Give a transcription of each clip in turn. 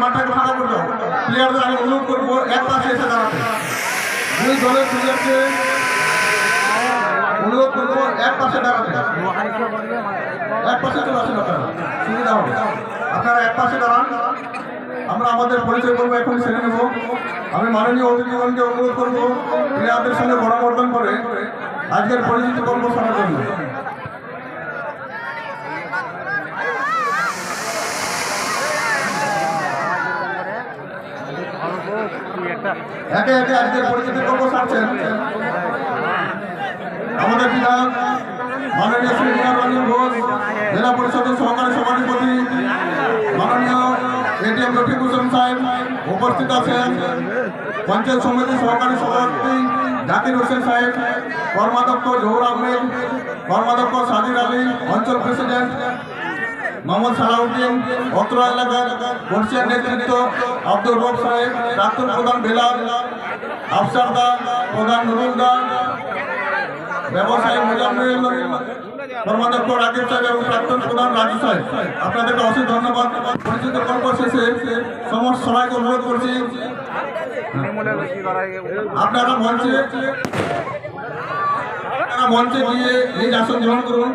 মাঠটাকে ফাঁকা করে দাও। প্লেয়ারদের আমি অনুরোধ করবো এক পাশে এসে দাঁড়াতে। দুই দলের প্লেয়ারকে অনুরোধ করবো এক পাশে দাঁড়াতে। এক পাশে চলে আসেন আপনারা, সুবিধা হবে। আপনারা এক পাশে দাঁড়ান। আমরা আমাদের পরিচয় করবো, এখন সেরে নেব। আমি মাননীয় অতিথিগণকে অনুরোধ করবো প্লেয়ারদের সঙ্গে গণবর্ধন করে আজকের পরিচিতি পর্ব শোনার জন্য। একে একে আজকের পরিচিতি পর্ব সারছেন আমাদের বিধায়ক মাননীয় শ্রী মীরা রঞ্জন ঘোষ, জেলা পরিষদের সহকারী সভাধিপতি মাননীয় এটিএম রফিকুল সাহেব উপস্থিত আছেন, পঞ্চায়েত সমিতির সহকারী সভাপতি জাকির হোসেন সাহেব, কর্মাধ্যক্ষ জহুর আহমেদ, কর্মাধ্যক্ষ সাজির আলী, অঞ্চল প্রেসিডেন্ট মোহাম্মদ সালাউদ্দিন, অত্র এলাকার বর্ষিয়ার নেতৃত্ব আব্দুর রব সাহেব, প্রাক্তন প্রধান বেলাল, আফসার দা, প্রধান নুরুল দা, ব্যবসায়ী মুজাম্মিল, কর্মাধ্যক্ষ রাকিব সাহেব এবং প্রাক্তন প্রধান রাজু সাহেব, আপনাদেরকে অশেষ ধন্যবাদ। পরিচিত পর্ব শেষে সমস্ত সবাইকে অনুরোধ করছি আপনারা মঞ্চে গিয়ে নিজ আসন গ্রহণ করুন।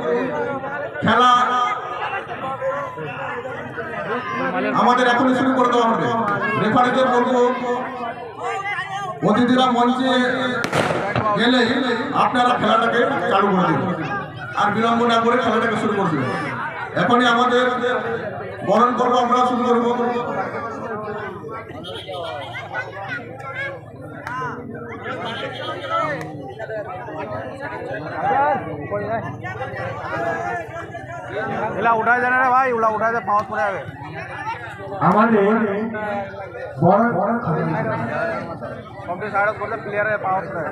খেলা আমাদের এখনই শুরু করে দেওয়া হবে। রেফারিদের বলবো অতিথিরা মঞ্চে গেলে আপনারা খেলাটাকে চালু করে দেবেন, আর বিলম্ব না করে খেলাটাকে শুরু করে দেবেন। এখনই আমাদের বরণ পর্ব আমরা শুরু করবো। উঠায় জানে রে ভাই, উঠায় পাওয়ার পরে যাবে আমাদের কমপ্লিট সাইড করলে প্লেয়ারে পাওয়ার পরে